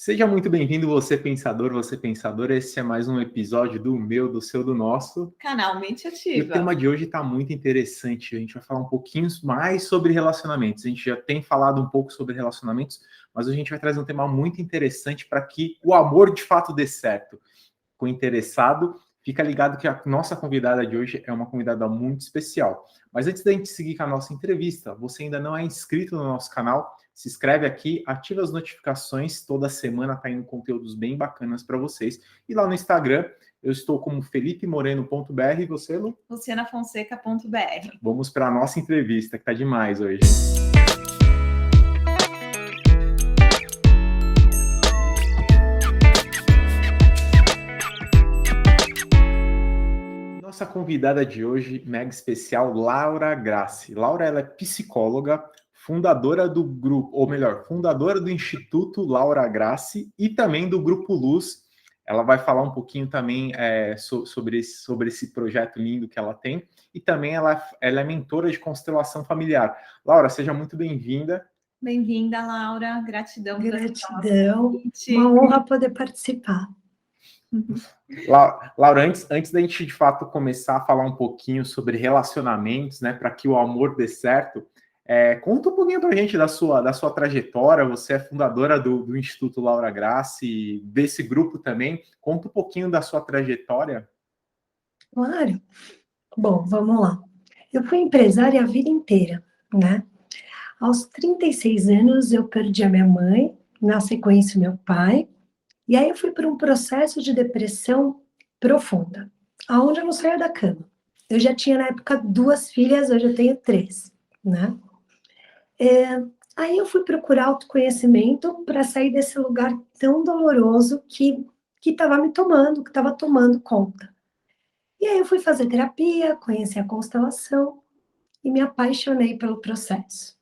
Seja muito bem-vindo, você pensadora. Esse é mais um episódio do meu, do seu, do nosso Canal Mente Ativa. E o tema de hoje está muito interessante. A gente vai falar um pouquinho mais sobre relacionamentos. A gente já tem falado um pouco sobre relacionamentos, mas a gente vai trazer um tema muito interessante para que o amor de fato dê certo. Com interessado, fica ligado que a nossa convidada de hoje é uma convidada muito especial. Mas antes da gente seguir com a nossa entrevista, você ainda não é inscrito no nosso canal, se inscreve aqui, ativa as notificações, toda semana tá indo conteúdos bem bacanas para vocês. E lá no Instagram, eu estou como felipemoreno.br e você, Lu? lucianafonseca.br. Vamos para a nossa entrevista, que tá demais hoje. Nossa convidada de hoje, mega especial, Laura Grassi. Laura, ela é psicóloga, fundadora do grupo, ou melhor, fundadora do Instituto Laura Grassi e também do Grupo Luz. Ela vai falar um pouquinho também sobre esse projeto lindo que ela tem. E também ela é mentora de constelação familiar. Laura, seja muito bem-vinda. Bem-vinda, Laura. Gratidão. Gratidão. Uma honra poder participar. Laura, antes da gente de fato começar a falar um pouquinho sobre relacionamentos, né, para que o amor dê certo, conta um pouquinho para a gente da sua trajetória. Você é fundadora do Instituto Laura Grassi, desse grupo também. Conta um pouquinho da sua trajetória. Claro. Bom, vamos lá. Eu fui empresária a vida inteira, né? Aos 36 anos eu perdi a minha mãe, na sequência meu pai. E aí eu fui por um processo de depressão profunda, aonde eu não saía da cama. Eu já tinha, na época, 2 filhas, hoje eu tenho 3, né? Aí eu fui procurar autoconhecimento para sair desse lugar tão doloroso que estava me tomando, que estava tomando conta. E aí eu fui fazer terapia, conheci a constelação e me apaixonei pelo processo.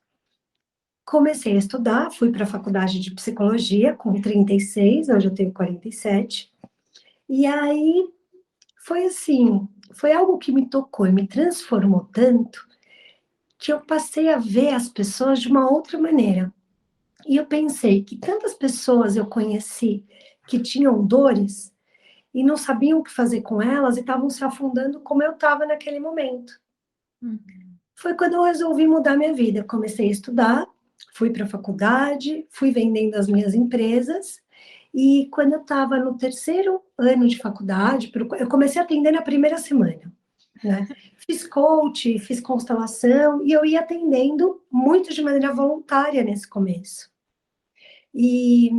Comecei a estudar, fui para a faculdade de psicologia com 36, hoje eu tenho 47. E aí foi assim, foi algo que me tocou e me transformou tanto que eu passei a ver as pessoas de uma outra maneira. E eu pensei que tantas pessoas eu conheci que tinham dores e não sabiam o que fazer com elas e estavam se afundando como eu estava naquele momento. Foi quando eu resolvi mudar minha vida. Comecei a estudar, fui para a faculdade, fui vendendo as minhas empresas, e quando eu estava no 3º ano de faculdade, eu comecei a atender na primeira semana, né? Fiz coach, fiz constelação, e eu ia atendendo muito de maneira voluntária nesse começo. E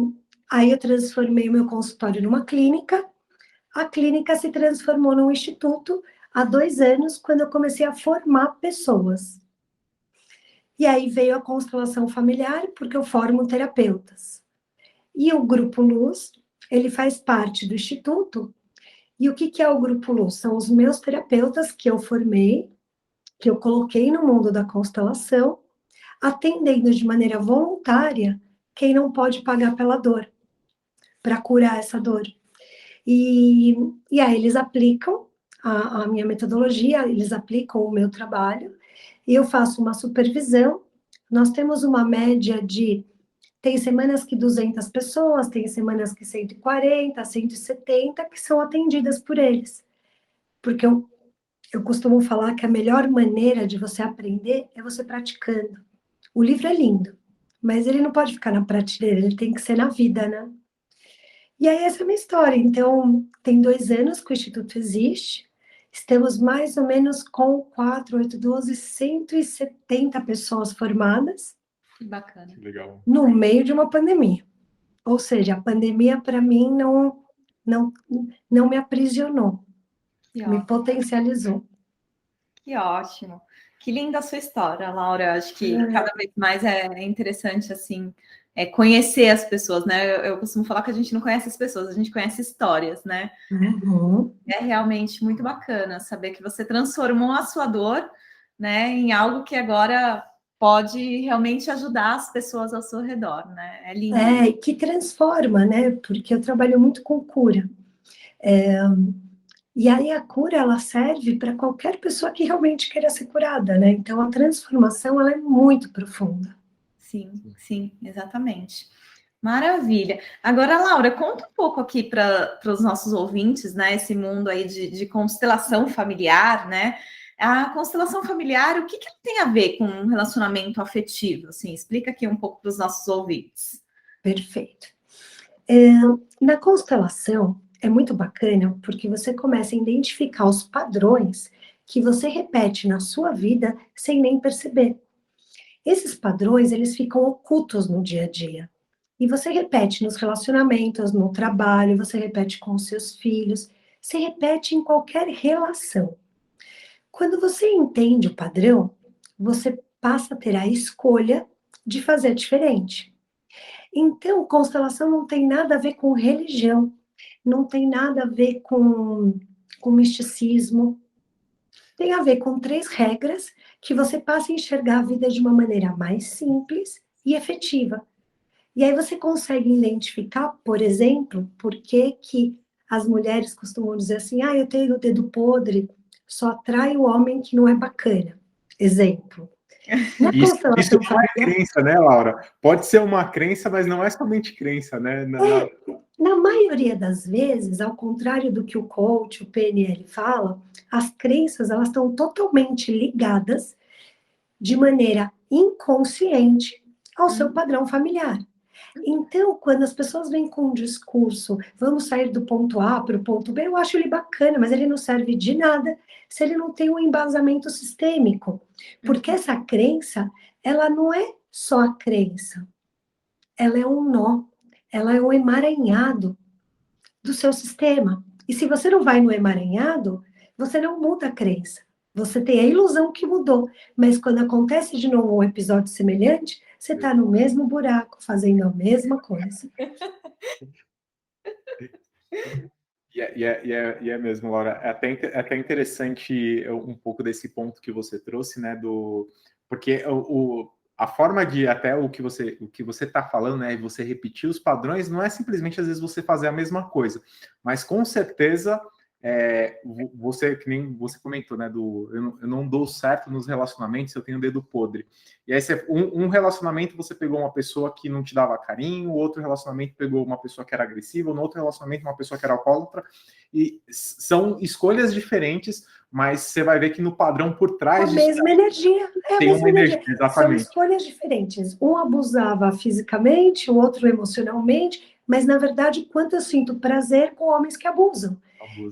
aí eu transformei o meu consultório numa clínica, a clínica se transformou num instituto há 2 anos, quando eu comecei a formar pessoas. E aí veio a constelação familiar, porque eu formo terapeutas. E o Grupo Luz, ele faz parte do Instituto. E o que é o Grupo Luz? São os meus terapeutas que eu formei, que eu coloquei no mundo da constelação, atendendo de maneira voluntária quem não pode pagar pela dor, para curar essa dor. E aí eles aplicam a minha metodologia, eles aplicam o meu trabalho, e eu faço uma supervisão. Nós temos uma média de... Tem semanas que 200 pessoas, tem semanas que 140, 170, que são atendidas por eles. Porque eu costumo falar que a melhor maneira de você aprender é você praticando. O livro é lindo, mas ele não pode ficar na prateleira, ele tem que ser na vida, né? E aí essa é a minha história. Então, tem 2 anos que o Instituto existe. Estamos mais ou menos com 4, 8, 12, 170 pessoas formadas. Que bacana. Legal. No meio de uma pandemia. Ou seja, a pandemia, para mim, não me aprisionou. Me potencializou. Que ótimo. Que linda a sua história, Laura. Acho que cada vez mais é interessante, assim, conhecer as pessoas, né? Eu costumo falar que a gente não conhece as pessoas, a gente conhece histórias, né? Uhum. É realmente muito bacana saber que você transformou a sua dor, né, em algo que agora pode realmente ajudar as pessoas ao seu redor, né? É lindo. Que transforma, né? Porque eu trabalho muito com cura. E aí a cura, ela serve para qualquer pessoa que realmente queira ser curada, né? Então a transformação, ela é muito profunda. Sim, exatamente. Maravilha. Agora, Laura, conta um pouco aqui para os nossos ouvintes, né? Esse mundo aí de constelação familiar, né? A constelação familiar, o que tem a ver com um relacionamento afetivo? Assim, explica aqui um pouco para os nossos ouvintes. Perfeito. Na constelação, é muito bacana porque você começa a identificar os padrões que você repete na sua vida sem nem perceber. Esses padrões, eles ficam ocultos no dia a dia. E você repete nos relacionamentos, no trabalho, você repete com os seus filhos, você repete em qualquer relação. Quando você entende o padrão, você passa a ter a escolha de fazer diferente. Então, constelação não tem nada a ver com religião, não tem nada a ver com misticismo, tem a ver com 3 regras que você passa a enxergar a vida de uma maneira mais simples e efetiva. E aí você consegue identificar, por exemplo, por que as mulheres costumam dizer assim, eu tenho o dedo podre, só atrai o homem que não é bacana. Exemplo. Na Isso constelação não é familiar, crença, né, Laura? Pode ser uma crença, mas não é somente crença, né? na maioria das vezes, ao contrário do que o coach, o PNL fala, as crenças elas estão totalmente ligadas de maneira inconsciente ao seu padrão familiar. Então, quando as pessoas vêm com um discurso, vamos sair do ponto A para o ponto B, eu acho ele bacana, mas ele não serve de nada se ele não tem um embasamento sistêmico. Porque essa crença, ela não é só a crença, ela é um nó, ela é um emaranhado do seu sistema. E se você não vai no emaranhado, você não muda a crença. Você tem a ilusão que mudou, mas quando acontece de novo um episódio semelhante, você está no mesmo buraco, fazendo a mesma coisa. E é mesmo, Laura. É até interessante um pouco desse ponto que você trouxe, né? Porque a forma de até o que você está falando, né? Você repetir os padrões, não é simplesmente às vezes você fazer a mesma coisa, mas com certeza você, que nem você comentou, né? Eu não dou certo nos relacionamentos, eu tenho o dedo podre. E aí um relacionamento você pegou uma pessoa que não te dava carinho, outro relacionamento pegou uma pessoa que era agressiva, no outro relacionamento uma pessoa que era alcoólatra, e são escolhas diferentes, mas você vai ver que no padrão por trás a mesma energia. tem uma energia, exatamente. São escolhas diferentes. Um abusava fisicamente, o outro emocionalmente, mas na verdade, quanto eu sinto prazer com homens que abusam.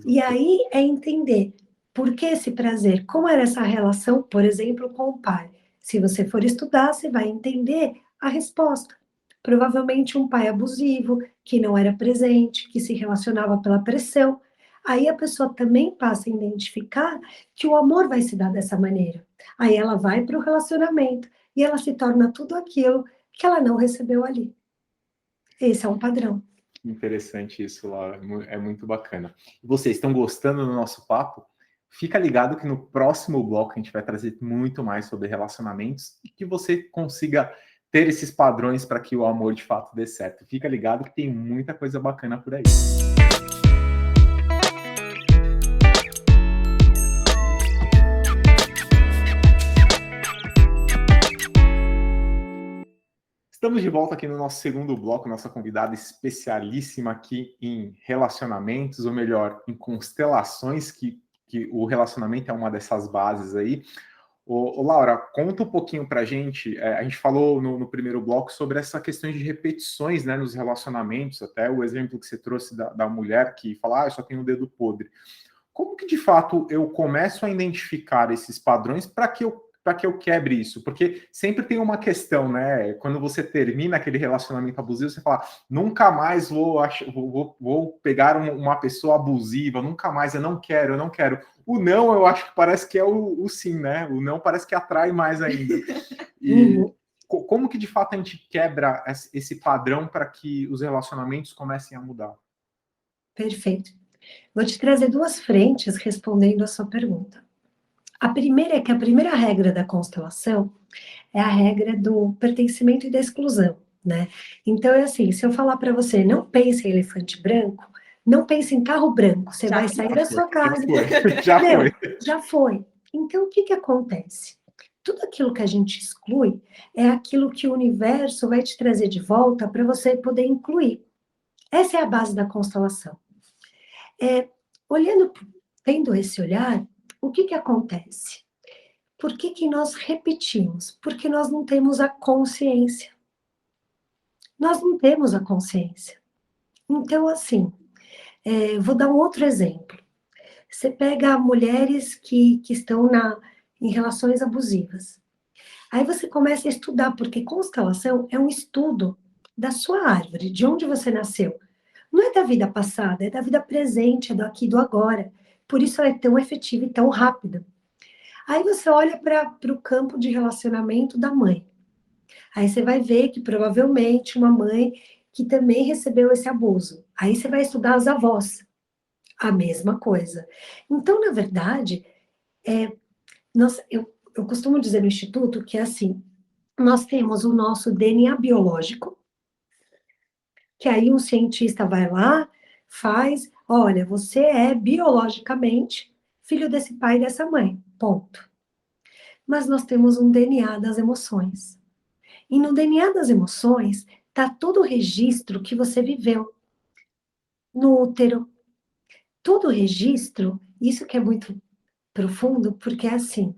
E aí é entender por que esse prazer, como era essa relação, por exemplo, com o pai. Se você for estudar, você vai entender a resposta. Provavelmente um pai abusivo, que não era presente, que se relacionava pela pressão. Aí a pessoa também passa a identificar que o amor vai se dar dessa maneira. Aí ela vai para o relacionamento e ela se torna tudo aquilo que ela não recebeu ali. Esse é um padrão. Interessante isso, Laura. É muito bacana. Vocês estão gostando do nosso papo? Fica ligado que no próximo bloco a gente vai trazer muito mais sobre relacionamentos e que você consiga ter esses padrões para que o amor de fato dê certo. Fica ligado que tem muita coisa bacana por aí. Estamos de volta aqui no nosso segundo bloco, nossa convidada especialíssima aqui em relacionamentos, ou melhor, em constelações, que o relacionamento é uma dessas bases aí. Laura, conta um pouquinho pra gente, a gente falou no primeiro bloco sobre essa questão de repetições, né, nos relacionamentos, até o exemplo que você trouxe da mulher que fala, eu só tenho o dedo podre. Como que, de fato, eu começo a identificar esses padrões para que eu quebre isso? Porque sempre tem uma questão, né? Quando você termina aquele relacionamento abusivo, você fala, nunca mais vou pegar uma pessoa abusiva, nunca mais, eu não quero. O não, eu acho que parece que é o sim, né? O não parece que atrai mais ainda. E como que, de fato, a gente quebra esse padrão para que os relacionamentos comecem a mudar? Perfeito. Vou te trazer 2 frentes respondendo a sua pergunta. A primeira é que a primeira regra da constelação é a regra do pertencimento e da exclusão, né? Então, é assim, se eu falar para você, não pense em elefante branco, não pense em carro branco, você vai sair da sua casa. Já foi. Já foi. Então, o que acontece? tudo aquilo que a gente exclui é aquilo que o universo vai te trazer de volta para você poder incluir. Essa é a base da constelação. Olhando, tendo esse olhar, o que acontece? Por que nós repetimos? Porque nós não temos a consciência. Nós não temos a consciência. Então, assim, vou dar um outro exemplo. Você pega mulheres que estão em relações abusivas. Aí você começa a estudar, porque constelação é um estudo da sua árvore, de onde você nasceu. Não é da vida passada, é da vida presente, é do aqui e do agora. Por isso ela é tão efetiva e tão rápida. Aí você olha para o campo de relacionamento da mãe. Aí você vai ver que provavelmente uma mãe que também recebeu esse abuso. Aí você vai estudar as avós. A mesma coisa. Então, na verdade, eu costumo dizer no Instituto que é assim, nós temos o nosso DNA biológico, que aí um cientista vai lá, faz, olha, você é biologicamente filho desse pai e dessa mãe, ponto. Mas nós temos um DNA das emoções. E no DNA das emoções está todo o registro que você viveu no útero. Todo o registro, isso que é muito profundo, porque é assim,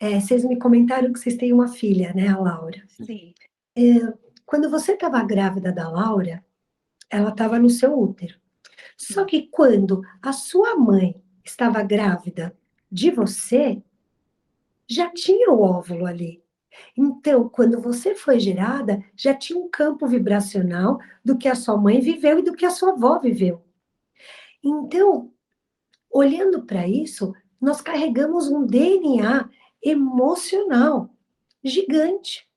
vocês me comentaram que vocês têm uma filha, né, a Laura? Sim. Quando você estava grávida da Laura, ela estava no seu útero. Só que quando a sua mãe estava grávida de você, já tinha o óvulo ali. Então, quando você foi gerada, já tinha um campo vibracional do que a sua mãe viveu e do que a sua avó viveu. Então, olhando para isso, nós carregamos um DNA emocional gigante.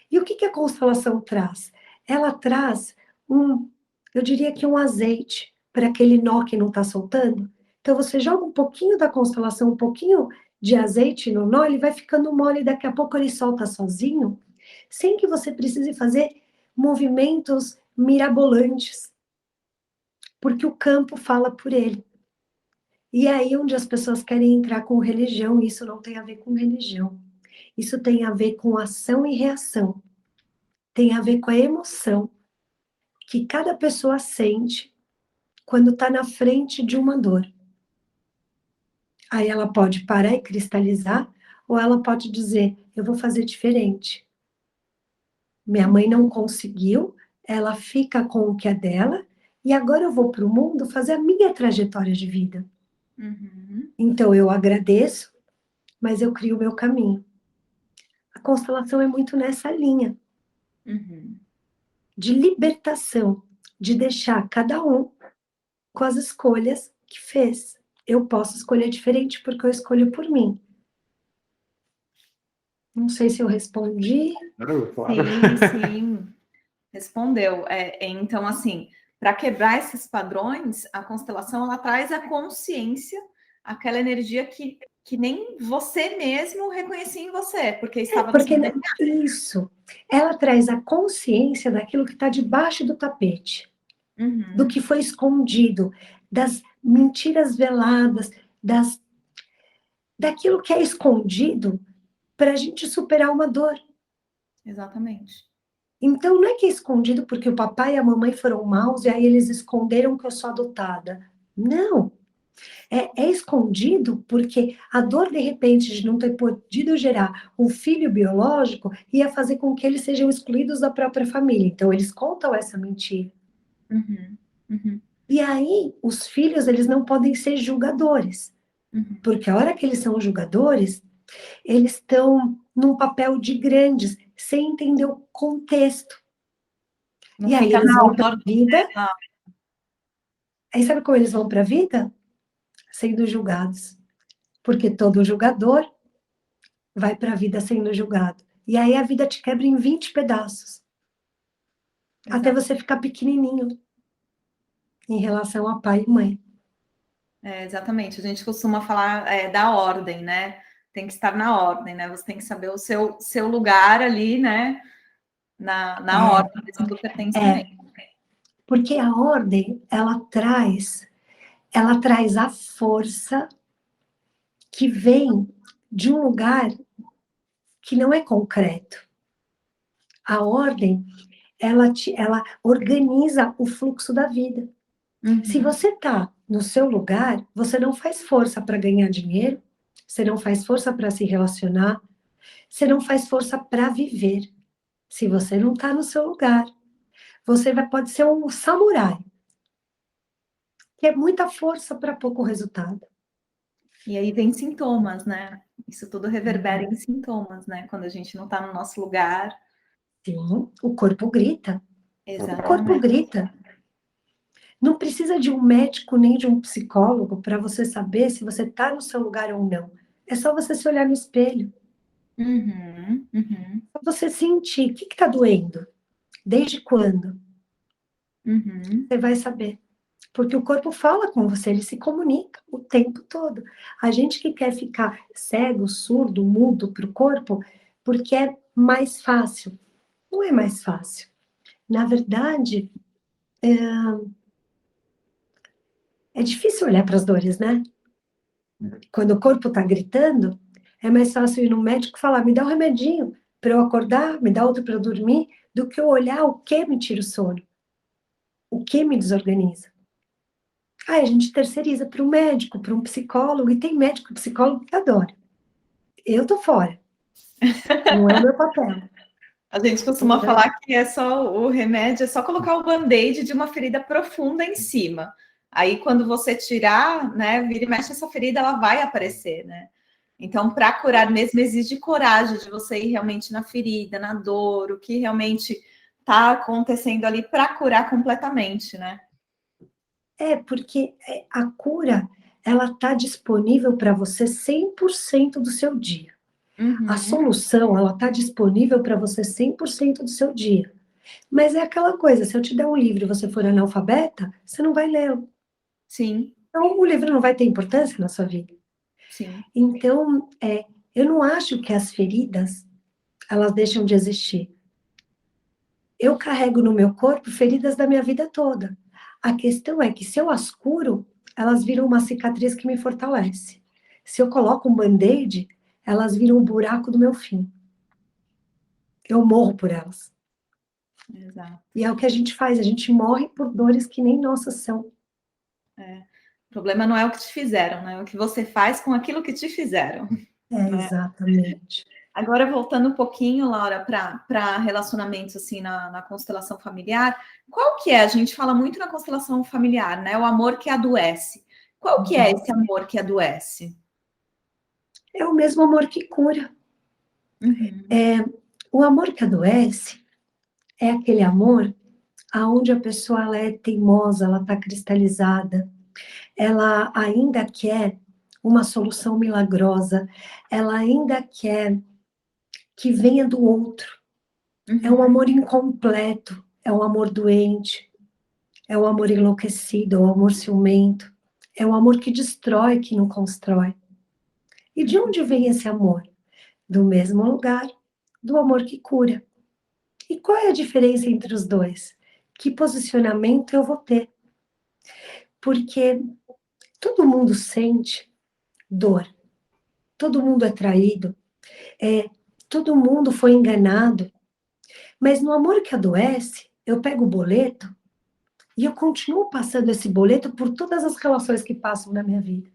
E o que a constelação traz? Ela traz eu diria que um azeite para aquele nó que não está soltando. Então você joga um pouquinho da constelação, um pouquinho de azeite no nó, ele vai ficando mole e daqui a pouco ele solta sozinho, sem que você precise fazer movimentos mirabolantes, porque o campo fala por ele. E aí onde as pessoas querem entrar com religião, isso não tem a ver com religião. Isso tem a ver com ação e reação. Tem a ver com a emoção que cada pessoa sente quando está na frente de uma dor. Aí ela pode parar e cristalizar, ou ela pode dizer, eu vou fazer diferente. Minha mãe não conseguiu, ela fica com o que é dela, e agora eu vou para o mundo fazer a minha trajetória de vida. Uhum. Então eu agradeço, mas eu crio o meu caminho. A constelação é muito nessa linha. Uhum. De libertação, de deixar cada um com as escolhas que fez. Eu posso escolher diferente porque eu escolho por mim. Não sei se eu respondi. Claro. Sim. Respondeu. Então, assim, para quebrar esses padrões, a constelação ela traz a consciência, aquela energia que nem você mesmo reconhecia em você, porque estava no seu DNA. Isso. Ela traz a consciência daquilo que está debaixo do tapete, do que foi escondido, das mentiras veladas, daquilo que é escondido para a gente superar uma dor. Exatamente. Então, não é que é escondido porque o papai e a mamãe foram maus e aí eles esconderam que eu sou adotada. Não. É escondido porque a dor, de repente, de não ter podido gerar um filho biológico ia fazer com que eles sejam excluídos da própria família. Então, eles contam essa mentira. Uhum. Uhum. E aí, os filhos, eles não podem ser julgadores. Uhum. Porque a hora que eles são julgadores, eles estão num papel de grandes, sem entender o contexto. Não e aí fica eles na vão para a hora. vida. Aí sabe como eles vão para a vida? Sendo julgados. Porque todo julgador vai para a vida sendo julgado. E aí a vida te quebra em 20 pedaços. Exato. Até você ficar pequenininho em relação a pai e mãe. Exatamente. A gente costuma falar da ordem, né? Tem que estar na ordem, né? Você tem que saber o seu lugar ali, né? Na ordem do pertencimento. Porque a ordem, ela traz a força que vem de um lugar que não é concreto. A ordem, ela organiza o fluxo da vida. Se você está no seu lugar, você não faz força para ganhar dinheiro, você não faz força para se relacionar, você não faz força para viver. Se você não está no seu lugar, você pode ser um samurai, que é muita força para pouco resultado. E aí vem sintomas, né? Isso tudo reverbera em sintomas, né? Quando a gente não está no nosso lugar. Sim, o corpo grita. Exatamente. O corpo grita. Não precisa de um médico nem de um psicólogo para você saber se você está no seu lugar ou não. É só você se olhar no espelho. Só você sentir o que está doendo. Desde quando? Você vai saber. Porque o corpo fala com você, ele se comunica o tempo todo. A gente que quer ficar cego, surdo, mudo para o corpo, porque é mais fácil. Não é mais fácil. Na verdade, é difícil olhar para as dores, né? Quando o corpo está gritando, é mais fácil ir no médico e falar, me dá um remedinho para eu acordar, me dá outro para eu dormir, do que eu olhar o que me tira o sono, o que me desorganiza. Aí a gente terceiriza para um médico, para um psicólogo, e tem médico e psicólogo que adora. Eu tô fora. Não é o meu papel. A gente costuma falar que é só o remédio, é só colocar o band-aid de uma ferida profunda em cima. Aí, quando você tirar, né, vira e mexe essa ferida, ela vai aparecer, né? Então, para curar mesmo, exige coragem de você ir realmente na ferida, na dor, o que realmente está acontecendo ali para curar completamente, né? Porque a cura, ela está disponível para você 100% do seu dia. A solução, ela está disponível para você 100% do seu dia. Mas é aquela coisa, se eu te der um livro e você for analfabeta, você não vai lê-lo. Sim. Então, o livro não vai ter importância na sua vida. Sim. Então, eu não acho que as feridas, elas deixam de existir. Eu carrego no meu corpo feridas da minha vida toda. A questão é que se eu as curo, elas viram uma cicatriz que me fortalece. Se eu coloco um band-aid, elas viram um buraco do meu fim. Eu morro por elas. Exato. E é o que a gente faz, a gente morre por dores que nem nossas são. O problema não é o que te fizeram, né? É o que você faz com aquilo que te fizeram. Né? Exatamente. Agora, voltando um pouquinho, Laura, para relacionamentos assim na constelação familiar, qual que é? A gente fala muito na constelação familiar, né? O amor que adoece. Qual que é esse amor que adoece? É o mesmo amor que cura. O amor que adoece é aquele amor aonde a pessoa ela é teimosa, ela está cristalizada, ela ainda quer uma solução milagrosa, ela ainda quer que venha do outro. É um amor incompleto, é um amor doente, é um amor enlouquecido, é um amor ciumento, é um amor que destrói, que não constrói. E de onde vem esse amor? Do mesmo lugar, do amor que cura. E qual é a diferença entre os dois? Que posicionamento eu vou ter? Porque todo mundo sente dor, todo mundo é traído, todo mundo foi enganado, mas no amor que adoece, eu pego o boleto e eu continuo passando esse boleto por todas as relações que passam na minha vida.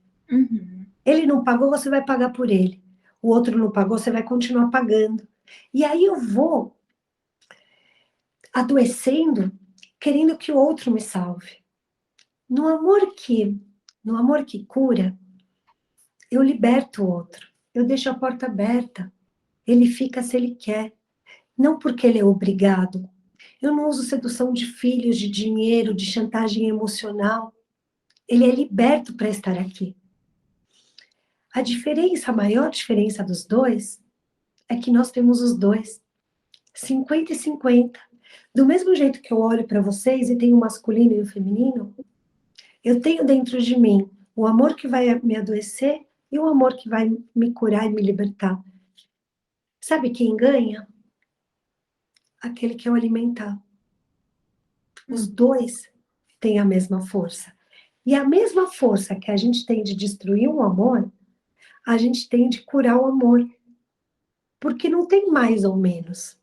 Ele não pagou, você vai pagar por ele. O outro não pagou, você vai continuar pagando. E aí eu vou adoecendo, querendo que o outro me salve. No amor que cura, eu liberto o outro. Eu deixo a porta aberta. Ele fica se ele quer. Não porque ele é obrigado. Eu não uso sedução de filhos, de dinheiro, de chantagem emocional. Ele é liberto para estar aqui. A maior diferença dos dois, é que nós temos os dois. 50 e 50. Do mesmo jeito que eu olho para vocês e tenho o masculino e o feminino, eu tenho dentro de mim o amor que vai me adoecer e o amor que vai me curar e me libertar. Sabe quem ganha? Aquele que eu alimentar. Os dois têm a mesma força. E a mesma força que a gente tem de destruir o amor, a gente tem de curar o amor. porque não tem mais ou menos.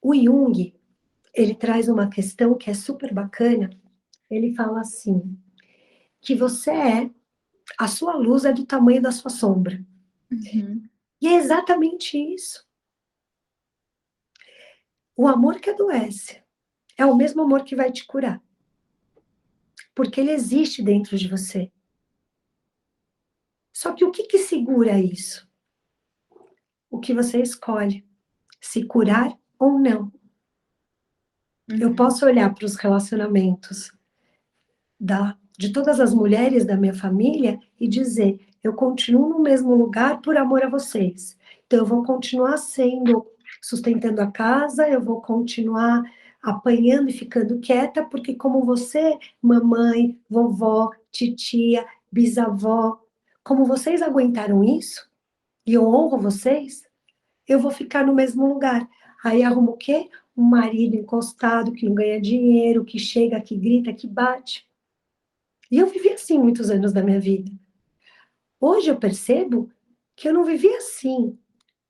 O Jung, ele traz uma questão que é super bacana. Ele fala assim, que a sua luz é do tamanho da sua sombra. Uhum. E é exatamente isso. O amor que adoece é o mesmo amor que vai te curar. Porque ele existe dentro de você. Só que o que segura isso? O que você escolhe. Se curar ou não. Eu posso olhar para os relacionamentos de todas as mulheres da minha família e dizer, eu continuo no mesmo lugar por amor a vocês. Então, eu vou continuar sustentando a casa, eu vou continuar apanhando e ficando quieta, porque como você, mamãe, vovó, titia, bisavó, como vocês aguentaram isso, e eu honro vocês, eu vou ficar no mesmo lugar. Aí arrumo o quê? Um marido encostado, que não ganha dinheiro, que chega, que grita, que bate. E eu vivi assim muitos anos da minha vida. Hoje eu percebo que eu não vivia assim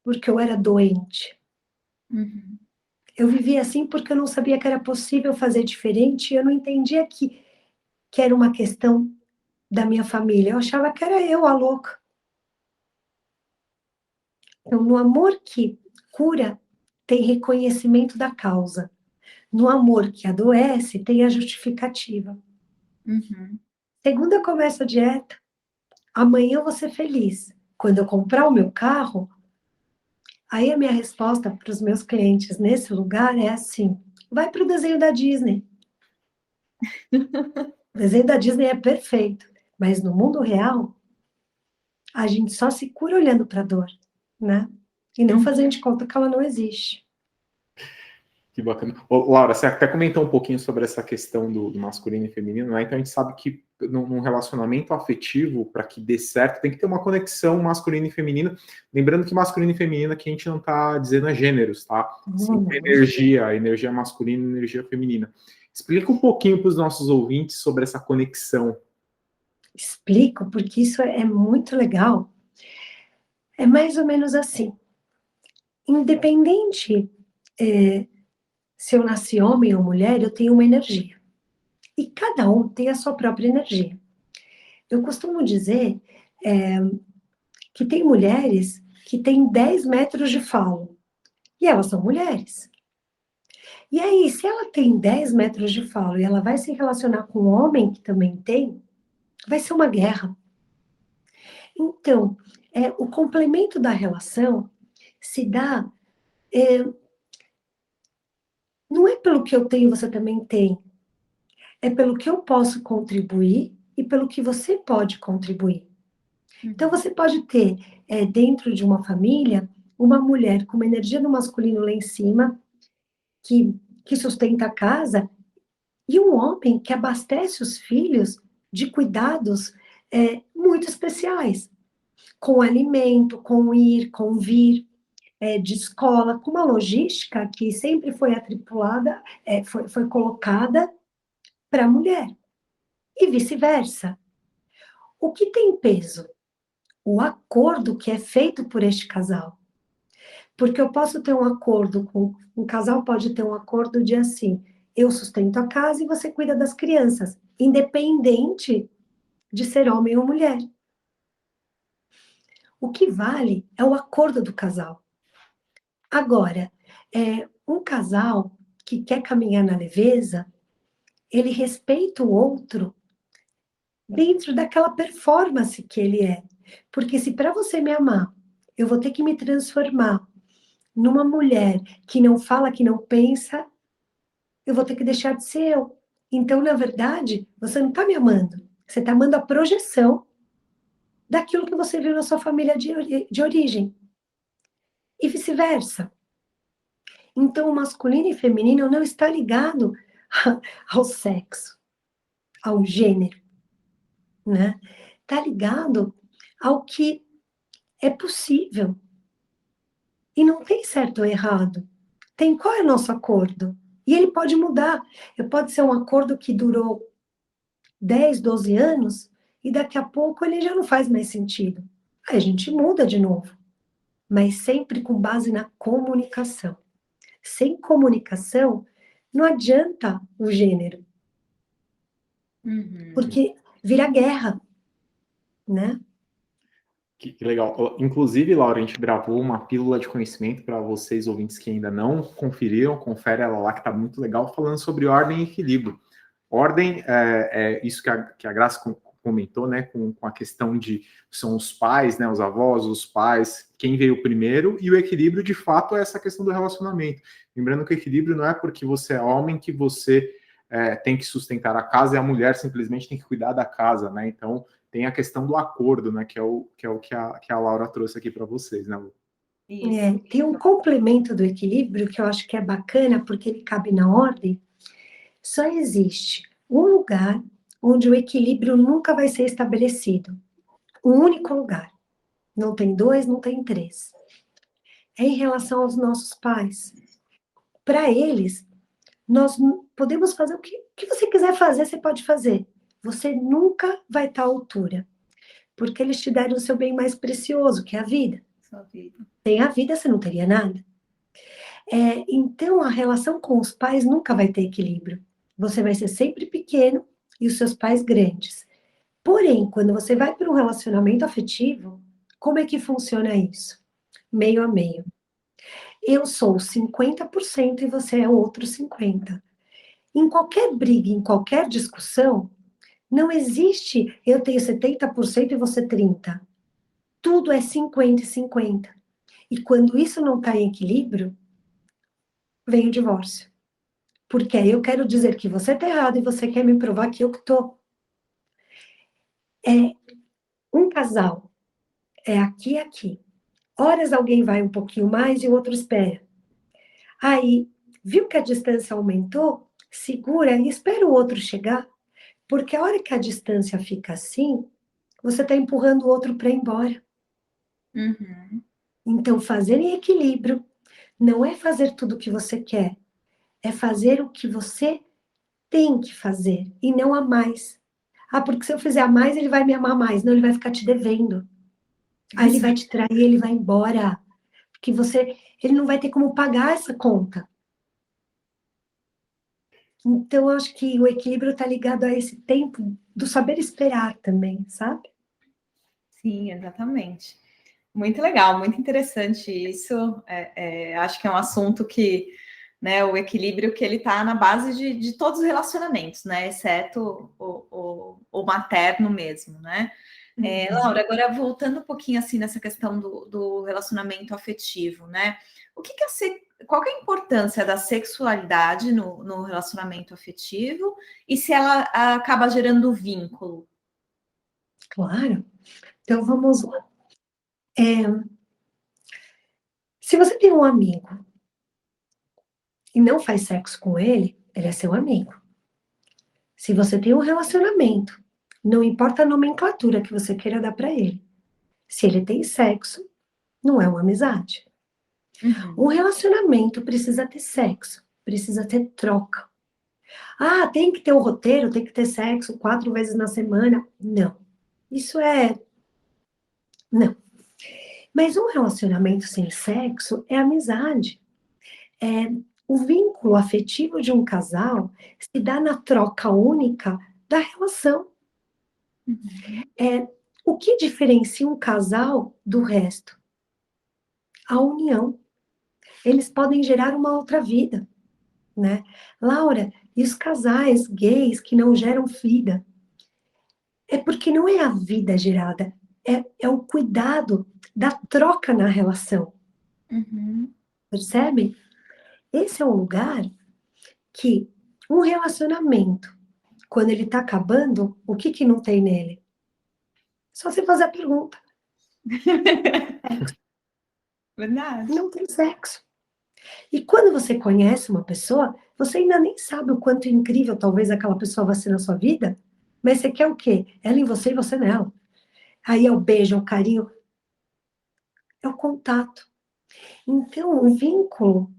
porque eu era doente. Uhum. Eu vivia assim porque eu não sabia que era possível fazer diferente e eu não entendia que era uma questão da minha família. Eu achava que era eu a louca. Então, no amor que cura, tem reconhecimento da causa. No amor que adoece, tem a justificativa. Uhum. Segunda eu começo a dieta, amanhã eu vou ser feliz. Quando eu comprar o meu carro, aí a minha resposta para os meus clientes nesse lugar é assim: vai para o desenho da Disney. O desenho da Disney é perfeito, mas no mundo real, a gente só se cura olhando para a dor, né? E não fazendo de conta que ela não existe. Que bacana. Ô, Laura, você até comentou um pouquinho sobre essa questão do masculino e feminino, né? Então a gente sabe que num relacionamento afetivo, para que dê certo, tem que ter uma conexão masculina e feminina. Lembrando que masculino e feminino aqui a gente não está dizendo é gêneros, tá? Sim, energia masculina e energia feminina. Explica um pouquinho para os nossos ouvintes sobre essa conexão. Explico, porque isso é muito legal. É mais ou menos assim. Independente se eu nasci homem ou mulher, eu tenho uma energia. E cada um tem a sua própria energia. Eu costumo dizer que tem mulheres que têm 10 metros de falo. E elas são mulheres. E aí, se ela tem 10 metros de falo e ela vai se relacionar com um homem que também tem, vai ser uma guerra. Então, o complemento da relação se dá. Não é pelo que eu tenho, você também tem. É pelo que eu posso contribuir e pelo que você pode contribuir. Então, você pode ter, dentro de uma família, uma mulher com uma energia do masculino lá em cima, que sustenta a casa, e um homem que abastece os filhos de cuidados muito especiais, com alimento, com ir, com vir, de escola, com uma logística que sempre foi atripulada, foi colocada para a mulher, e vice-versa. O que tem peso? O acordo que é feito por este casal. Porque eu posso ter um acordo um casal pode ter um acordo de assim, eu sustento a casa e você cuida das crianças, independente de ser homem ou mulher. O que vale é o acordo do casal. Agora, um casal que quer caminhar na leveza, ele respeita o outro dentro daquela performance que ele é. Porque se para você me amar, eu vou ter que me transformar numa mulher que não fala, que não pensa, eu vou ter que deixar de ser eu. Então, na verdade, você não está me amando. Você está amando a projeção daquilo que você viu na sua família de origem. E vice-versa. Então, o masculino e feminino não está ligado ao sexo, ao gênero, né? Está ligado ao que é possível. E não tem certo ou errado. Tem qual é o nosso acordo? E ele pode mudar. Pode ser um acordo que durou 10, 12 anos e daqui a pouco ele já não faz mais sentido. Aí a gente muda de novo, mas sempre com base na comunicação. Sem comunicação, não adianta o gênero, porque vira guerra, né? Que legal. Inclusive, Laura, a gente gravou uma pílula de conhecimento para vocês, ouvintes que ainda não conferiram, confere ela lá, que está muito legal, falando sobre ordem e equilíbrio. Ordem é isso que a Graça comentou, né, com a questão de são os pais, né, os avós, os pais, quem veio primeiro, e o equilíbrio, de fato, é essa questão do relacionamento. Lembrando que o equilíbrio não é porque você é homem que você tem que sustentar a casa e a mulher simplesmente tem que cuidar da casa, né? Então, tem a questão do acordo, né, que é o que a Laura trouxe aqui para vocês, né, Lu? Tem um complemento do equilíbrio que eu acho que é bacana, porque ele cabe na ordem. Só existe um lugar onde o equilíbrio nunca vai ser estabelecido. Um único lugar. Não tem dois, não tem três. É em relação aos nossos pais. Para eles, nós podemos fazer o que você quiser fazer, você pode fazer. Você nunca vai estar à altura. Porque eles te deram o seu bem mais precioso, que é a vida. Sua vida. Sem a vida, você não teria nada. Então, a relação com os pais nunca vai ter equilíbrio. Você vai ser sempre pequeno e os seus pais grandes. Porém, quando você vai para um relacionamento afetivo, como é que funciona isso? Meio a meio. Eu sou 50% e você é outro 50%. Em qualquer briga, em qualquer discussão, não existe eu tenho 70% e você 30%. Tudo é 50 e 50. E quando isso não está em equilíbrio, vem o divórcio. Porque aí eu quero dizer que você está errado e você quer me provar que eu que estou. Um casal é aqui e aqui. Horas alguém vai um pouquinho mais e o outro espera. Aí, viu que a distância aumentou? Segura e espera o outro chegar. Porque a hora que a distância fica assim, você está empurrando o outro para ir embora. Então, fazer em equilíbrio não é fazer tudo o que você quer. É fazer o que você tem que fazer e não a mais. Porque se eu fizer a mais, ele vai me amar mais. Não, ele vai ficar te devendo. Aí ele vai te trair, ele vai embora. Porque ele não vai ter como pagar essa conta. Então, eu acho que o equilíbrio está ligado a esse tempo do saber esperar também, sabe? Sim, exatamente. Muito legal, muito interessante isso. Acho que é um assunto que, né, o equilíbrio que ele está na base de todos os relacionamentos, né? Exceto o materno mesmo, né? Laura, agora voltando um pouquinho assim nessa questão do relacionamento afetivo, né? Qual que é a importância da sexualidade no relacionamento afetivo e se ela acaba gerando vínculo? Claro. Então, vamos lá. Se você tem um amigo e não faz sexo com ele, ele é seu amigo. Se você tem um relacionamento, não importa a nomenclatura que você queira dar para ele. Se ele tem sexo, não é uma amizade. Um relacionamento precisa ter sexo, precisa ter troca. Tem que ter o roteiro, tem que ter sexo 4 vezes na semana. Não. Isso não. Mas um relacionamento sem sexo é amizade. O vínculo afetivo de um casal se dá na troca única da relação. O que diferencia um casal do resto? A união. Eles podem gerar uma outra vida, né? Laura, e os casais gays que não geram vida? É porque não é a vida gerada, é o cuidado da troca na relação. Percebe? Esse é um lugar que um relacionamento, quando ele está acabando, o que não tem nele? Só você fazer a pergunta. Verdade. Não tem sexo. E quando você conhece uma pessoa, você ainda nem sabe o quanto incrível talvez aquela pessoa vai ser na sua vida, mas você quer o quê? Ela em você e você nela. Aí é o beijo, é o carinho, é o contato. Então, o vínculo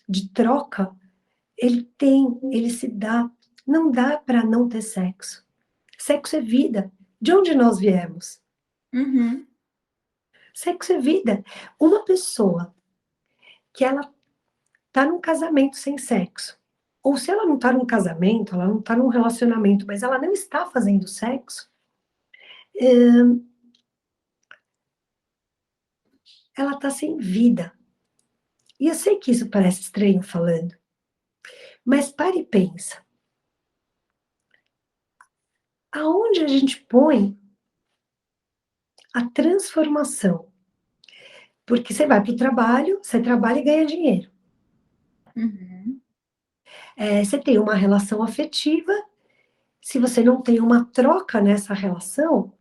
de troca, ele se dá. Não dá para não ter sexo. Sexo é vida. De onde nós viemos? Sexo é vida. Uma pessoa que ela tá num casamento sem sexo, ou se ela não tá num casamento, ela não tá num relacionamento, mas ela não está fazendo sexo, ela tá sem vida. E eu sei que isso parece estranho falando, mas pare e pensa. Aonde a gente põe a transformação? Porque você vai para o trabalho, você trabalha e ganha dinheiro. Uhum. Você tem uma relação afetiva, se você não tem uma troca nessa relação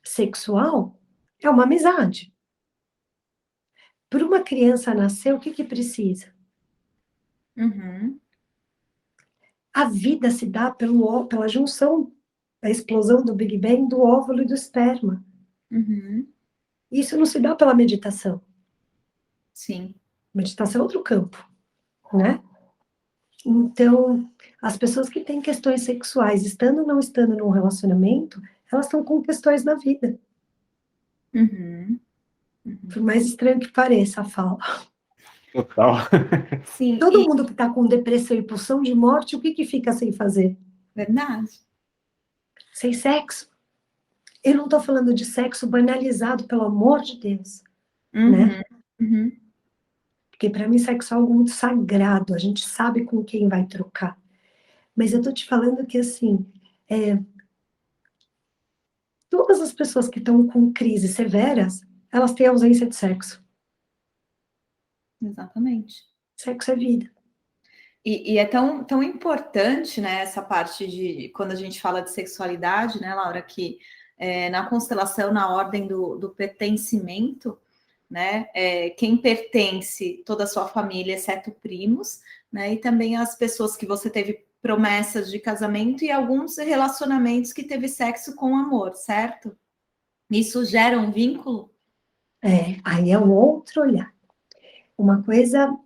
sexual, é uma amizade. Para uma criança nascer, o que que precisa? Uhum. A vida se dá pela junção, a explosão do Big Bang, do óvulo e do esperma. Uhum. Isso não se dá pela meditação. Sim. Meditação é outro campo, né? Então, as pessoas que têm questões sexuais, estando ou não estando num relacionamento, elas estão com questões na vida. Uhum. Por mais estranho que pareça a fala. Total. Sim, Todo e mundo que está com depressão e pulsão de morte, o que que fica sem fazer? verdade. Sem sexo. Eu não estou falando de sexo banalizado, pelo amor de Deus, né? Uhum. Uhum. Porque para mim sexo é algo muito sagrado, a gente sabe com quem vai trocar. Mas eu estou te falando que, assim, todas as pessoas que estão com crises severas, elas têm ausência de sexo. Exatamente. Sexo é vida. E é tão importante, né, essa parte de quando a gente fala de sexualidade, né, Laura, que na constelação, na ordem do pertencimento, né, quem pertence toda a sua família, exceto primos, né, e também as pessoas que você teve promessas de casamento e alguns relacionamentos que teve sexo com amor, certo? Isso gera um vínculo? Aí é um outro olhar. Uma coisa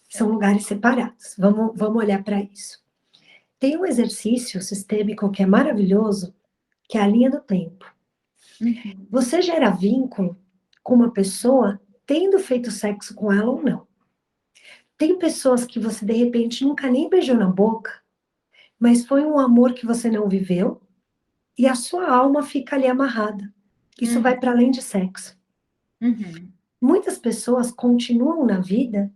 são lugares separados. Vamos olhar para isso. Tem um exercício sistêmico que é maravilhoso, que é a linha do tempo. Uhum. Você gera vínculo com uma pessoa tendo feito sexo com ela ou não. Tem pessoas que você, de repente, nunca nem beijou na boca, mas foi um amor que você não viveu e a sua alma fica ali amarrada. Isso vai para além de sexo. Uhum. Muitas pessoas continuam na vida,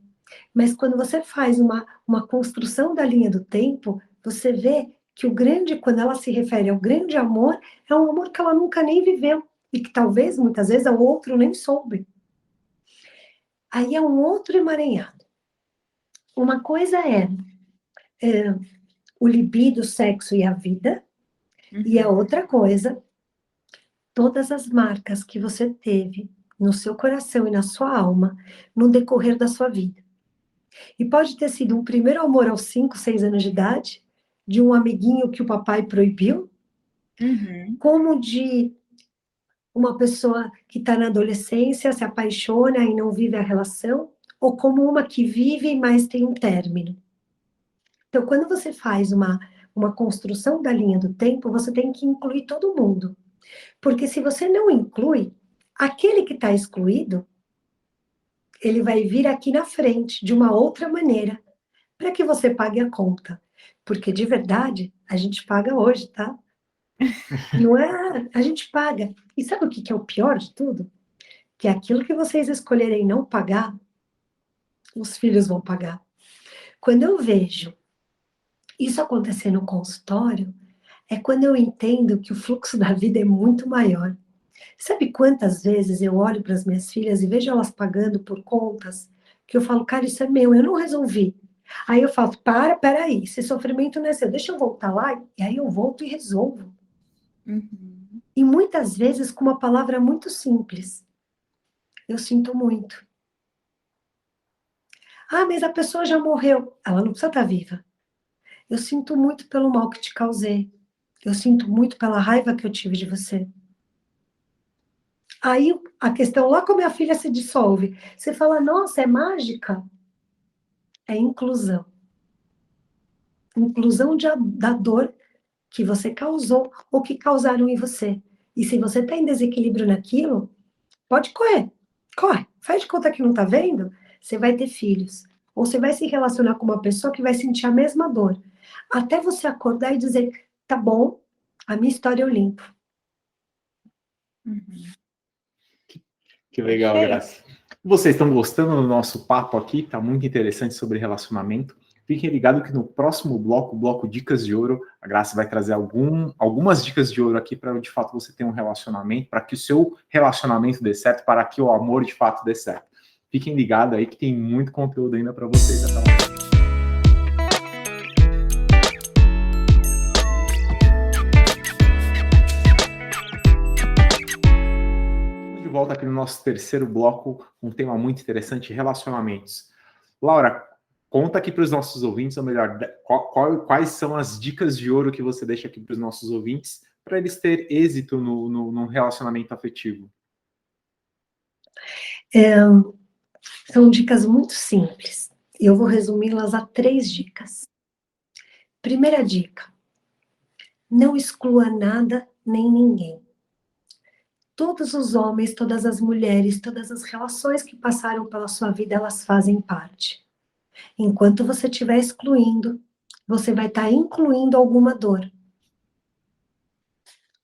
mas quando você faz uma construção da linha do tempo, você vê que o grande, quando ela se refere ao grande amor, é um amor que ela nunca nem viveu e que talvez, muitas vezes, o outro nem soube. Aí é um outro emaranhado. Uma coisa é o libido, o sexo e a vida, e a Uhum. outra coisa, todas as marcas que você teve no seu coração e na sua alma no decorrer da sua vida. E pode ter sido um primeiro amor aos 5, 6 anos de idade, de um amiguinho que o papai proibiu, Uhum. como de uma pessoa que está na adolescência, se apaixona e não vive a relação, ou como uma que vive, mas tem um término. Então, quando você faz uma construção da linha do tempo, você tem que incluir todo mundo. Porque se você não inclui, aquele que está excluído, ele vai vir aqui na frente, de uma outra maneira, para que você pague a conta. Porque, de verdade, a gente paga hoje, tá? Não é? A gente paga. E sabe o que é o pior de tudo? Que aquilo que vocês escolherem não pagar, os filhos vão pagar. Quando eu vejo isso acontecer no consultório, é quando eu entendo que o fluxo da vida é muito maior. Sabe quantas vezes eu olho para as minhas filhas e vejo elas pagando por contas que eu falo, cara, isso é meu, eu não resolvi. Aí eu falo, peraí, esse sofrimento não é seu, deixa eu voltar lá, e aí eu volto e resolvo. Uhum. E muitas vezes com uma palavra muito simples. Eu sinto muito. Ah, mas a pessoa já morreu. Ela não precisa estar viva. Eu sinto muito pelo mal que te causei. Eu sinto muito pela raiva que eu tive de você. Aí a questão lá com a minha filha se dissolve. Você fala, nossa, é mágica? É inclusão. Inclusão da dor que você causou ou que causaram em você. E se você está em desequilíbrio naquilo, Pode correr, corre. Faz de conta que não tá vendo, você vai ter filhos. Ou você vai se relacionar com uma pessoa que vai sentir a mesma dor. Até você acordar e dizer, tá bom, a minha história eu limpo. Uhum. Que legal, Perfeito. Graça. Vocês estão gostando do nosso papo aqui? Tá muito interessante sobre relacionamento. Fiquem ligados que no próximo bloco, o bloco Dicas de Ouro, a Graça vai trazer algumas dicas de ouro aqui para de fato você ter um relacionamento, para que o seu relacionamento dê certo, para que o amor de fato dê certo. Fiquem ligados aí que tem muito conteúdo ainda para vocês. Até lá. De volta aqui no nosso terceiro bloco, um tema muito interessante, relacionamentos. Laura, conta aqui para os nossos ouvintes, ou melhor, quais são as dicas de ouro que você deixa aqui para os nossos ouvintes para eles terem êxito no relacionamento afetivo? São dicas muito simples. Eu vou resumi-las a 3 dicas. Primeira dica: não exclua nada nem ninguém. Todos os homens, todas as mulheres, todas as relações que passaram pela sua vida, elas fazem parte. Enquanto você estiver excluindo, você vai estar incluindo alguma dor.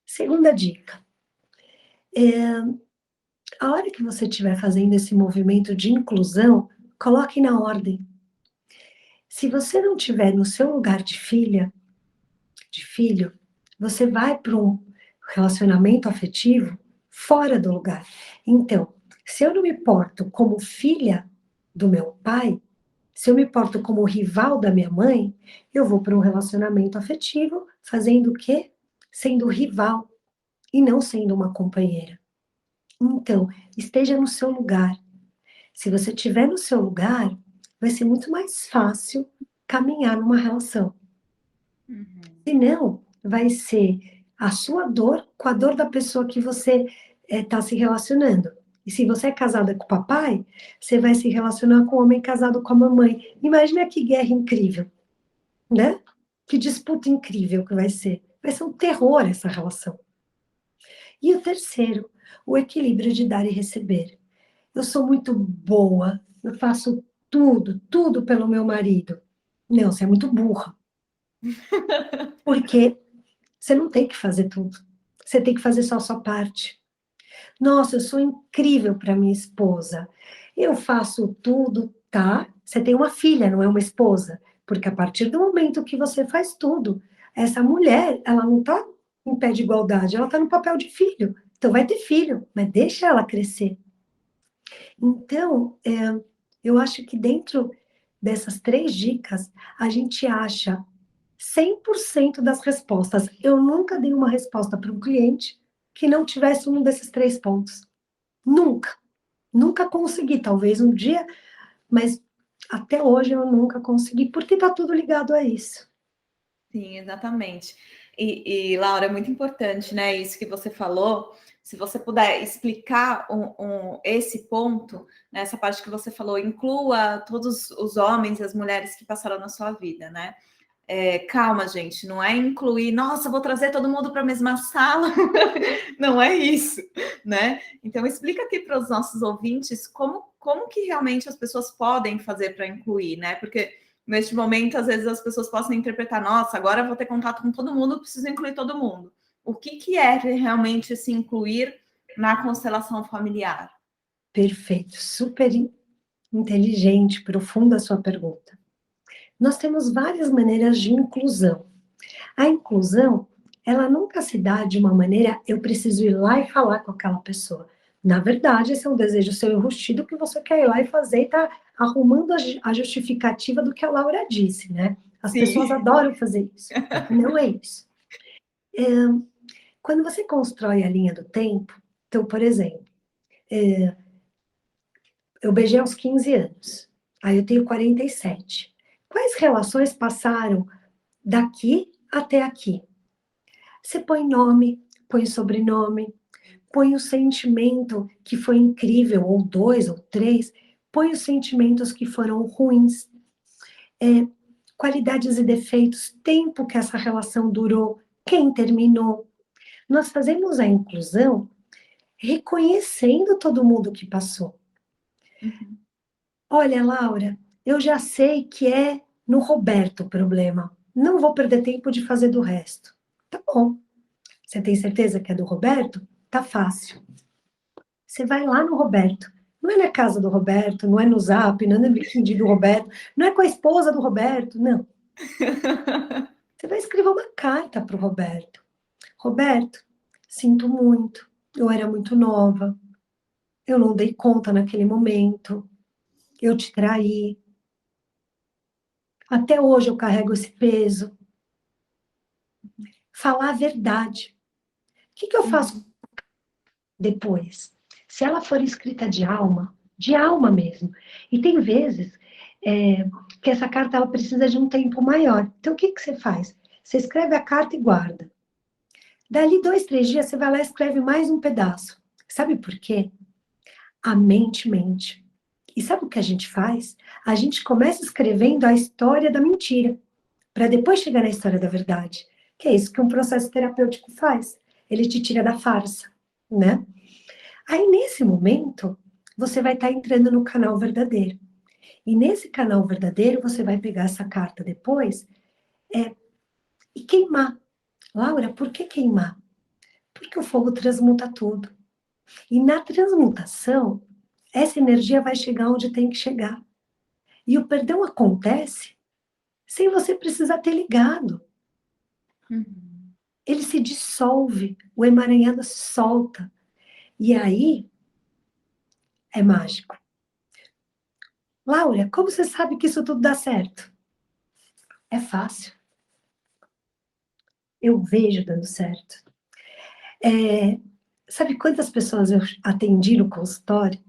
Segunda dica: a hora que você estiver fazendo esse movimento de inclusão, coloque na ordem. Se você não estiver no seu lugar de filha, de filho, você vai para um relacionamento afetivo fora do lugar. Então, se eu não me porto como filha do meu pai, se eu me porto como rival da minha mãe, eu vou para um relacionamento afetivo fazendo o quê? Sendo rival e não sendo uma companheira. Então, esteja no seu lugar. Se você estiver no seu lugar, vai ser muito mais fácil caminhar numa relação. Uhum. Se não, vai ser a sua dor com a dor da pessoa que você está se relacionando. E se você é casada com o papai, você vai se relacionar com o homem casado com a mamãe. Imagina que guerra incrível, né? Que disputa incrível que vai ser. Vai ser um terror essa relação. E o terceiro, o equilíbrio de dar e receber. Eu sou muito boa, eu faço tudo pelo meu marido. Não, você é muito burra. Porque você não tem que fazer tudo. Você tem que fazer só a sua parte. Nossa, eu sou incrível para minha esposa. Eu faço tudo, tá? Você tem uma filha, não é uma esposa. Porque a partir do momento que você faz tudo, essa mulher, ela não está em pé de igualdade, ela está no papel de filho. Então vai ter filho, mas deixa ela crescer. Então, eu acho que dentro dessas 3 dicas, a gente acha 100% das respostas. Eu nunca dei uma resposta para um cliente que não tivesse um desses 3 pontos. Nunca. Nunca consegui. Talvez um dia, mas até hoje eu nunca consegui, porque está tudo ligado a isso. Sim, exatamente. E, Laura, é muito importante, né? Isso que você falou. Se você puder explicar esse ponto, né, essa parte que você falou, inclua todos os homens e as mulheres que passaram na sua vida, né? Calma, gente, não é incluir, nossa, vou trazer todo mundo para a mesma sala, não é isso, né? Então, explica aqui para os nossos ouvintes como que realmente as pessoas podem fazer para incluir, né? Porque neste momento, às vezes, as pessoas possam interpretar, nossa, agora eu vou ter contato com todo mundo, preciso incluir todo mundo. O que é realmente se incluir na constelação familiar? Perfeito, super inteligente, profunda a sua pergunta. Nós temos várias maneiras de inclusão. A inclusão, ela nunca se dá de uma maneira, eu preciso ir lá e falar com aquela pessoa. Na verdade, esse é um desejo seu enrustido que você quer ir lá e fazer e tá arrumando a justificativa do que a Laura disse, né? As pessoas adoram fazer isso. Não é isso. Quando você constrói a linha do tempo, então, por exemplo, eu beijei aos 15 anos, aí eu tenho 47. Quais relações passaram daqui até aqui? Você põe nome, põe sobrenome, põe o sentimento que foi incrível, ou 2, ou 3, põe os sentimentos que foram ruins, qualidades e defeitos, tempo que essa relação durou, quem terminou. Nós fazemos a inclusão reconhecendo todo mundo que passou. Uhum. Olha, Laura, eu já sei que é no Roberto o problema. Não vou perder tempo de fazer do resto. Tá bom. Você tem certeza que é do Roberto? Tá fácil. Você vai lá no Roberto. Não é na casa do Roberto, não é no Zap, não é no LinkedIn do Roberto, não é com a esposa do Roberto, não. Você vai escrever uma carta para o Roberto. Roberto, sinto muito. Eu era muito nova. Eu não dei conta naquele momento. Eu te traí. Até hoje eu carrego esse peso. Falar a verdade. O que eu faço depois? Se ela for escrita de alma mesmo. E tem vezes que essa carta ela precisa de um tempo maior. Então, o que você faz? Você escreve a carta e guarda. Dali 2, 3 dias, você vai lá e escreve mais um pedaço. Sabe por quê? A mente mente. E sabe o que a gente faz? A gente começa escrevendo a história da mentira, para depois chegar na história da verdade. Que é isso que um processo terapêutico faz. Ele te tira da farsa, né? Aí, nesse momento, você vai estar entrando no canal verdadeiro. E nesse canal verdadeiro, você vai pegar essa carta depois e queimar. Laura, por que queimar? Porque o fogo transmuta tudo. E na transmutação, essa energia vai chegar onde tem que chegar. E o perdão acontece sem você precisar ter ligado. Uhum. Ele se dissolve, o emaranhado se solta. E aí, é mágico. Laura, como você sabe que isso tudo dá certo? É fácil. Eu vejo dando certo. Sabe quantas pessoas eu atendi no consultório?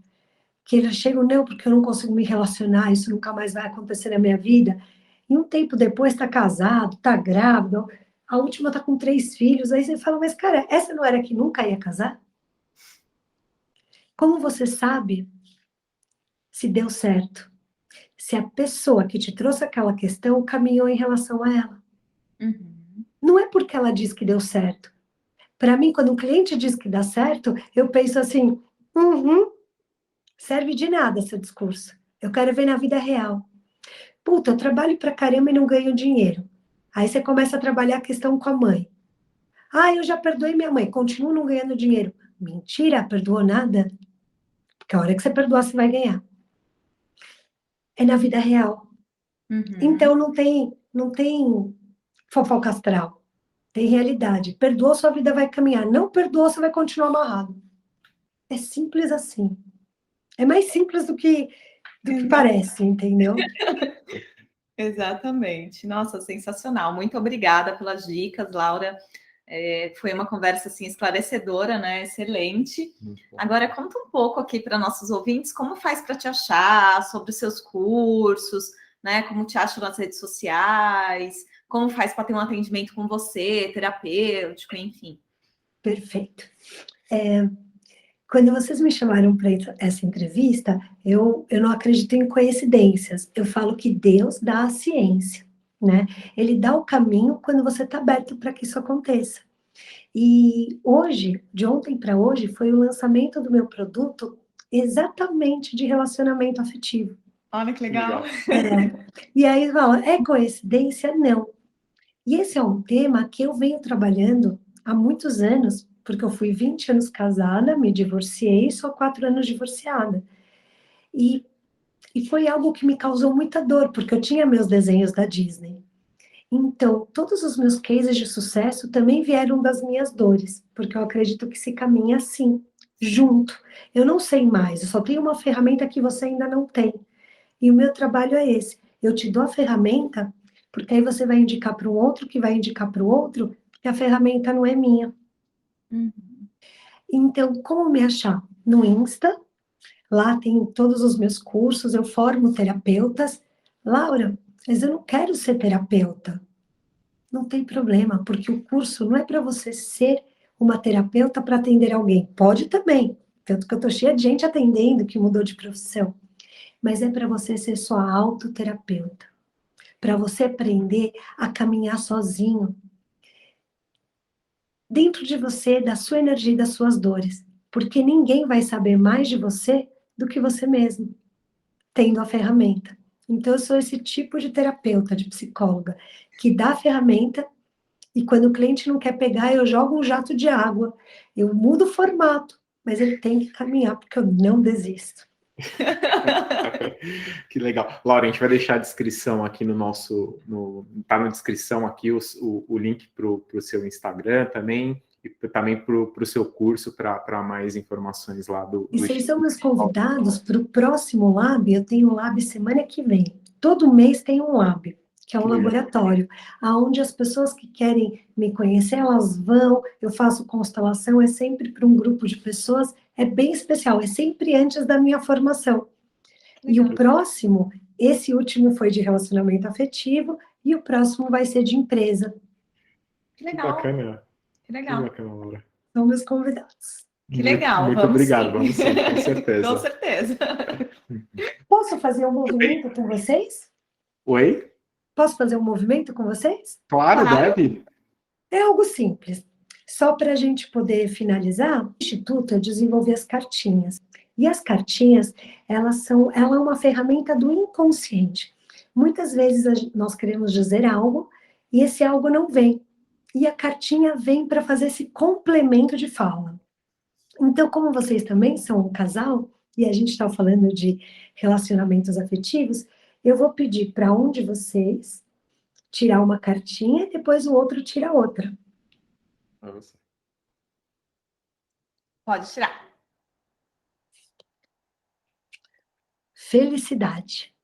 Que eles chegam, não, porque eu não consigo me relacionar, isso nunca mais vai acontecer na minha vida. E um tempo depois está casado, está grávido, a última está com 3 filhos. Aí você fala, mas cara, essa não era que nunca ia casar? Como você sabe se deu certo? Se a pessoa que te trouxe aquela questão caminhou em relação a ela. Uhum. Não é porque ela diz que deu certo. Para mim, quando um cliente diz que dá certo, eu penso assim, serve de nada seu discurso. Eu quero ver na vida real. Puta, eu trabalho pra caramba e não ganho dinheiro. Aí você começa a trabalhar a questão com a mãe. Ah, eu já perdoei minha mãe, continuo não ganhando dinheiro. Mentira, perdoou nada. Porque a hora que você perdoar, você vai ganhar. É na vida real. Uhum. Então não tem fofoca astral. Tem realidade. Perdoou, sua vida vai caminhar. Não perdoou, você vai continuar amarrado. É simples assim. É mais simples do que parece, entendeu? Exatamente. Nossa, sensacional. Muito obrigada pelas dicas, Laura. Foi uma conversa assim esclarecedora, né? Excelente. Agora conta um pouco aqui para nossos ouvintes como faz para te achar, sobre os seus cursos, né? Como te acha nas redes sociais, como faz para ter um atendimento com você, terapêutico, enfim. Perfeito. Quando vocês me chamaram para essa entrevista, eu não acredito em coincidências. Eu falo que Deus dá a ciência, né? Ele dá o caminho quando você está aberto para que isso aconteça. E hoje, de ontem para hoje, foi o lançamento do meu produto exatamente de relacionamento afetivo. Olha que legal. E aí, fala, é coincidência? Não. E esse é um tema que eu venho trabalhando há muitos anos, porque eu fui 20 anos casada, me divorciei, sou 4 anos divorciada. E, e foi algo que me causou muita dor, porque eu tinha meus desenhos da Disney. Então, todos os meus cases de sucesso também vieram das minhas dores, porque eu acredito que se caminha assim, junto. Eu não sei mais, eu só tenho uma ferramenta que você ainda não tem. E o meu trabalho é esse. Eu te dou a ferramenta, porque aí você vai indicar para um outro, que vai indicar para o outro, que a ferramenta não é minha. Uhum. Então, como me achar? No Insta, lá tem todos os meus cursos, eu formo terapeutas. Laura, mas eu não quero ser terapeuta. Não tem problema, porque o curso não é para você ser uma terapeuta para atender alguém. Pode também, tanto que eu estou cheia de gente atendendo que mudou de profissão. Mas é para você ser sua autoterapeuta. Para você aprender a caminhar sozinho. Dentro de você, da sua energia e das suas dores. porque ninguém vai saber mais de você do que você mesmo, tendo a ferramenta. Então, eu sou esse tipo de terapeuta, de psicóloga, que dá a ferramenta e quando o cliente não quer pegar, eu jogo um jato de água, eu mudo o formato, mas ele tem que caminhar, porque eu não desisto. Que legal. Laura, a gente vai deixar a descrição aqui no nosso... tá na descrição aqui o link para o seu Instagram também, e também para o seu curso, para mais informações lá do E vocês são Instituto. meus convidados para o próximo Lab. Eu tenho um Lab semana que vem. Todo mês tem um Lab, que é um laboratório, onde as pessoas que querem me conhecer, elas vão, eu faço constelação, é sempre para um grupo de pessoas, é bem especial, é sempre antes da minha formação. E o próximo, esse último foi de relacionamento afetivo, e o próximo vai ser de empresa. Que legal. Que bacana. Que legal. Que bacana, Laura. São meus convidados. Que legal. Muito vamos obrigado, sim. vamos sim, com certeza. Com certeza. Posso fazer um movimento com vocês? Oi? Posso fazer um movimento com vocês? Claro, Claro. deve. É algo simples. Só para a gente poder finalizar, o Instituto eu desenvolvi as cartinhas. E as cartinhas, ela é uma ferramenta do inconsciente. Muitas vezes nós queremos dizer algo e esse algo não vem. E a cartinha vem para fazer esse complemento de fala. Então, como vocês também são um casal, e a gente está falando de relacionamentos afetivos, eu vou pedir para um de vocês tirar uma cartinha e depois o outro tira outra. Pode tirar. Felicidade.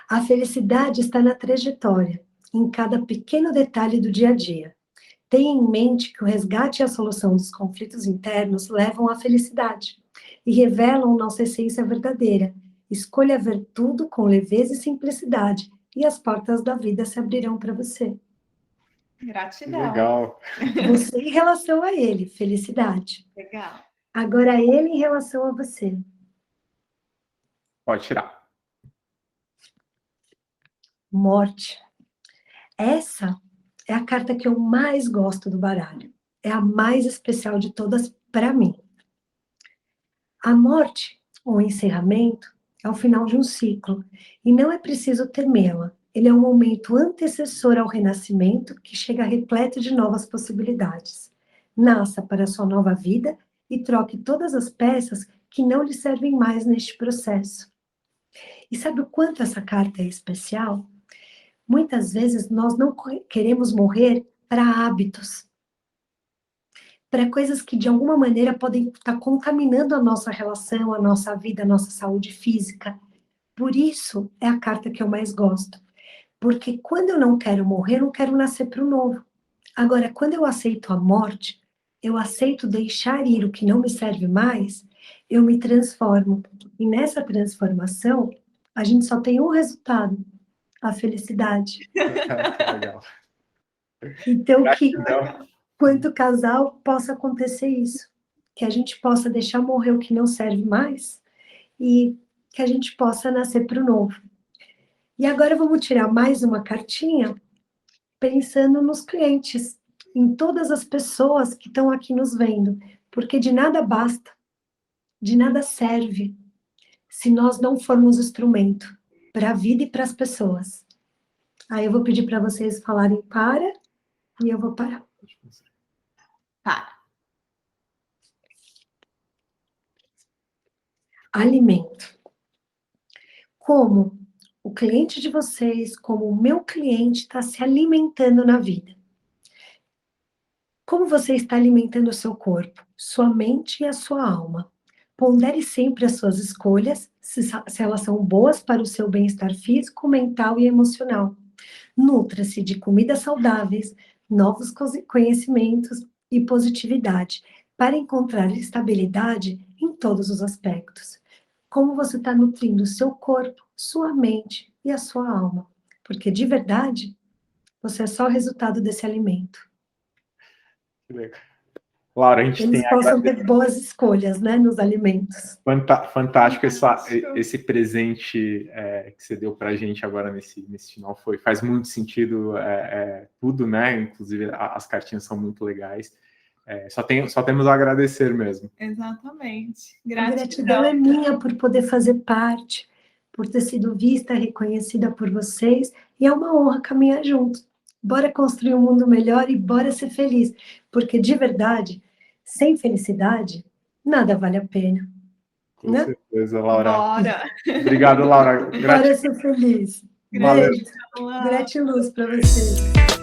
A felicidade está na trajetória, em cada pequeno detalhe do dia a dia. Tenha em mente que o resgate e a solução dos conflitos internos levam à felicidade e revelam nossa essência verdadeira. Escolha ver tudo com leveza e simplicidade e as portas da vida se abrirão para você. Gratidão. Legal. Você em relação a ele, felicidade. Legal. Agora ele em relação a você. Pode tirar. Morte. Essa é a carta que eu mais gosto do baralho. É a mais especial de todas para mim. A morte, ou o encerramento, é o final de um ciclo. E não é preciso temê-la. Ele é um momento antecessor ao renascimento que chega repleto de novas possibilidades. Nasça para a sua nova vida e troque todas as peças que não lhe servem mais neste processo. E sabe o quanto essa carta é especial? Muitas vezes nós não queremos morrer para hábitos, para coisas que de alguma maneira podem estar contaminando a nossa relação, a nossa vida, a nossa saúde física. Por isso é a carta que eu mais gosto. Porque quando eu não quero morrer, eu não quero nascer para o novo. Agora, quando eu aceito a morte, eu aceito deixar ir o que não me serve mais, eu me transformo. E nessa transformação, a gente só tem um resultado: a felicidade. Legal. Então, que Gratidão. quanto casal possa acontecer isso. Que a gente possa deixar morrer o que não serve mais e que a gente possa nascer para o novo. E agora vamos tirar mais uma cartinha pensando nos clientes, em todas as pessoas que estão aqui nos vendo, porque de nada basta, de nada serve se nós não formos instrumento para a vida e para as pessoas. Aí eu vou pedir para vocês falarem para e eu vou parar. Para. Alimento. Como o cliente de vocês, como o meu cliente está se alimentando na vida. Como você está alimentando o seu corpo, sua mente e a sua alma. Pondere sempre as suas escolhas, se elas são boas para o seu bem-estar físico, mental e emocional. Nutra-se de comidas saudáveis, novos conhecimentos e positividade, para encontrar estabilidade em todos os aspectos. Como você está nutrindo o seu corpo, sua mente e a sua alma. Porque, de verdade, você é só o resultado desse alimento. Laura, a gente Eles tem possam ter boas escolhas, né, nos alimentos. fantástico esse presente que você deu para a gente agora nesse final. Faz muito sentido tudo, né? Inclusive as cartinhas são muito legais. Só temos a agradecer mesmo. Exatamente. A gratidão é minha por poder fazer parte, por ter sido vista, reconhecida por vocês, e é uma honra caminhar junto. Bora construir um mundo melhor e bora ser feliz, porque de verdade, sem felicidade, nada vale a pena. Com Né? certeza, Laura. Bora! Obrigado, Laura. Bora ser feliz. Valeu. Beijo. Gratiluz para vocês.